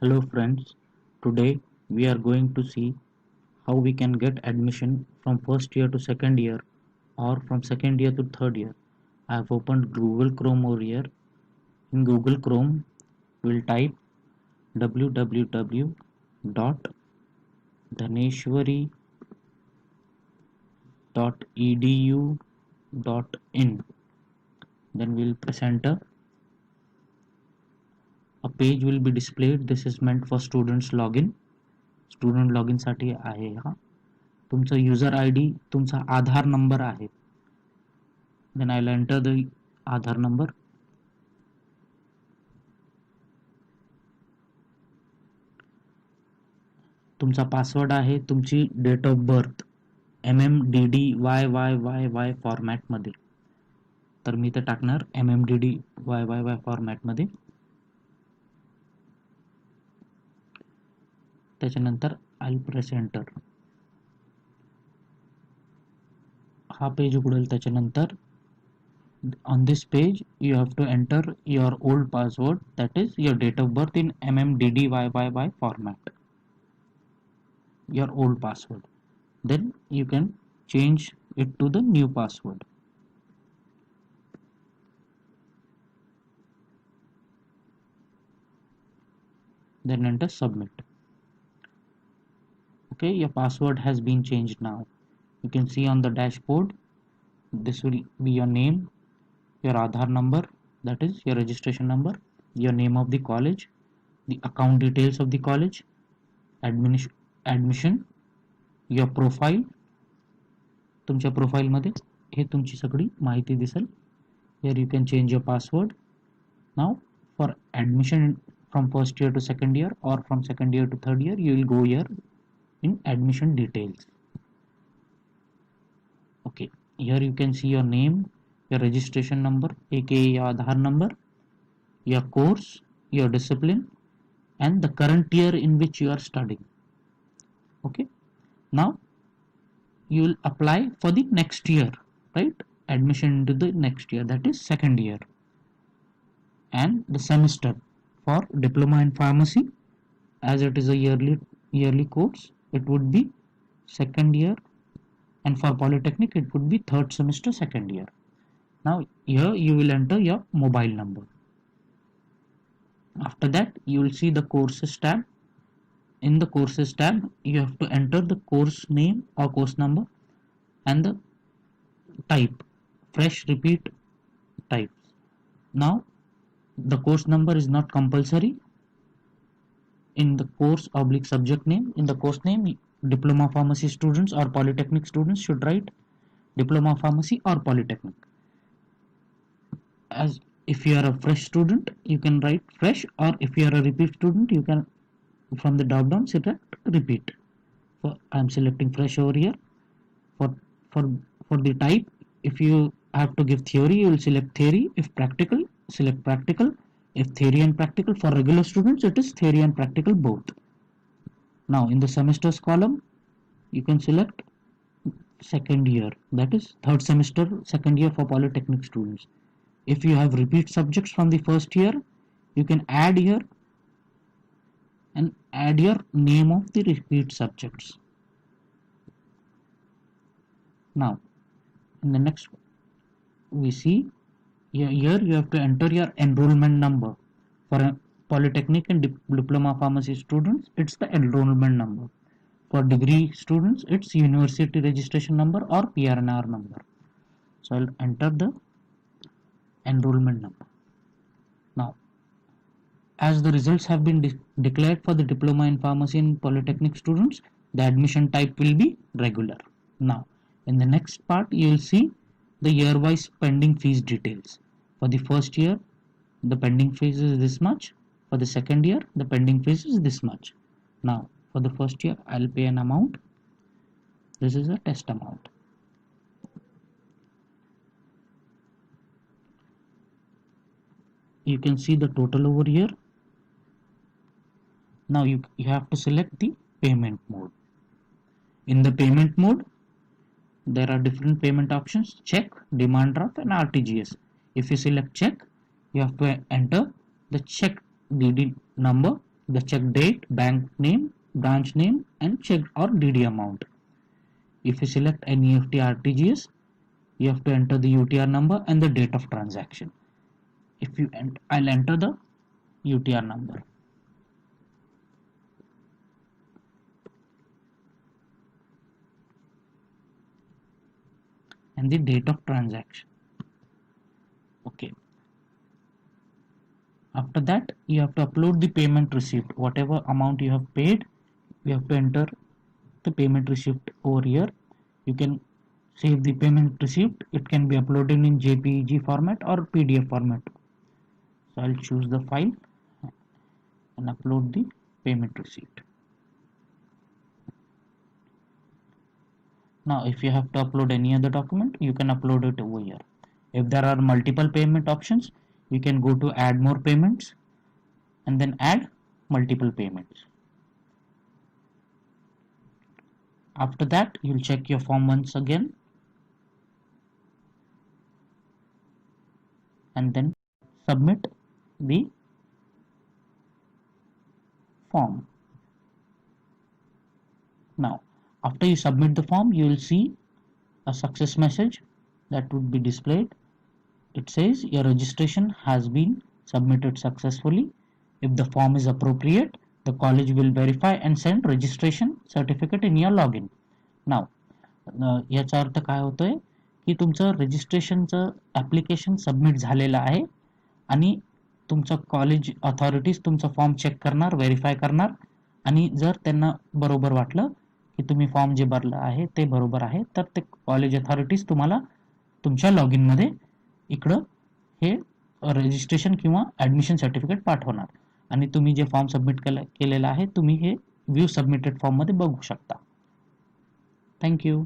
Hello friends, today we are going to see how we can get admission from first year to second year or from second year to third year. I have opened Google Chrome over here. In Google Chrome, we'll type www.dhaneshwari.edu.in. Then we'll press enter. A page will be displayed. This is meant for students login. Student login साठी आहे हा. तुमचा user I D तुमचा Aadhaar number आहे. Then I will enter the Aadhaar number. तुमचा password आहे तुमची date of birth MMDDYYYY फॉर्मॅटमध्ये. तर मी ते टाकणार MMDDYYY फॉर्मॅटमध्ये. त्याच्यानंतर आय प्रेस एंटर. हा पेज उघडेल. त्याच्यानंतर on this page you have to enter your old password, that is your date of birth in MMDDYYY format, your old password. Then you can change it to the new password. Then enter submit. Okay, your password has been changed now. You can see on the dashboard this will be your name, your Aadhaar number, that is your registration number, your name of the college, the account details of the college, admission, your profile. तुमच्या profile मध्ये हे तुमची सगळी माहिती दिसेल. Here you can change your password. Now for admission from first year to second year or from second year to third year, you will go here in admission details. Okay, here you can see your name, your registration number aka your Aadhaar number, your course, your discipline, and the current year in which you are studying. Okay, now you will apply for the next year, right? Admission into the next year, that is second year. And the semester for diploma in pharmacy, as it is a yearly course, it would be second year, and for polytechnic it would be third semester second year. Now here you will enter your mobile number. After that you will see the courses tab. In the courses tab you have to enter the course name or course number and the type, fresh, repeat types. Now the course number is not compulsory. In the course oblique subject name, in the course name, diploma pharmacy students or polytechnic students should write diploma pharmacy or polytechnic. As if you are a fresh student you can write fresh, or if you are a repeat student you can from the drop down select repeat. I am selecting fresh over here. For the type, if you have to give theory you will select theory. If practical, select practical. If theory and practical, for regular students it is theory and practical both. Now in the semesters column you can select second year, that is third semester second year for polytechnic students. If you have repeat subjects from the first year you can add here and add your name of the repeat subjects. Now in the next we see here you have to enter your enrollment number. For a polytechnic and diploma pharmacy students it's the enrollment number. For degree students it's university registration number or PRNR number. So I'll enter the enrollment number. Now as the results have been declared for the diploma in pharmacy and polytechnic students, the admission type will be regular. Now in the next part you will see the year wise pending fees details. For the first year the pending fees is this much. For the second year the pending fees is this much. Now for the first year I'll pay an amount. This is a test amount. You can see the total over here. Now you have to select the payment mode. In the payment mode there are different payment options: check, demand draft, and RTGS. If you select check, you have to enter the check DD number, the check date, bank name, branch name, and check or DD amount. If you select NEFT RTGS, you have to enter the UTR number and the date of transaction. I'll enter the UTR number. And the date of transaction. Okay. After that, you have to upload the payment receipt. Whatever amount you have paid, you have to enter the payment receipt over here. You can save the payment receipt. It can be uploaded in JPEG format or PDF format. So I'll choose the file and upload the payment receipt. Now if you have to upload any other document, you can upload it over here. If there are multiple payment options, you can go to add more payments and then add multiple payments. After that, you'll check your form once again and then submit the form. Now after you submit the form, you will see a success message that would be displayed. It says your registration has been submitted successfully. If the form is appropriate, the college will verify and send registration certificate in your login. Now याचा अर्थ काय होतोय की तुमचं रजिस्ट्रेशनचं application submit झालेलं आहे आणि तुमचं college authorities तुमचा फॉर्म चेक करणार, व्हेरीफाय करणार आणि जर त्यांना बरोबर वाटलं की तुम्ही फॉर्म जे भरलं आहे ते बरोबर आहे, तर ते कॉलेज अथॉरिटीज तुम्हाला तुमच्या लॉगिन मध्ये इकडं हे रजिस्ट्रेशन किंवा ॲडमिशन सर्टिफिकेट पाठवणार आणि तुम्ही जे फॉर्म सबमिट केलेला आहे तुम्ही हे व्ह्यू सबमिटेड फॉर्म मध्ये बघू शकता. थँक्यू.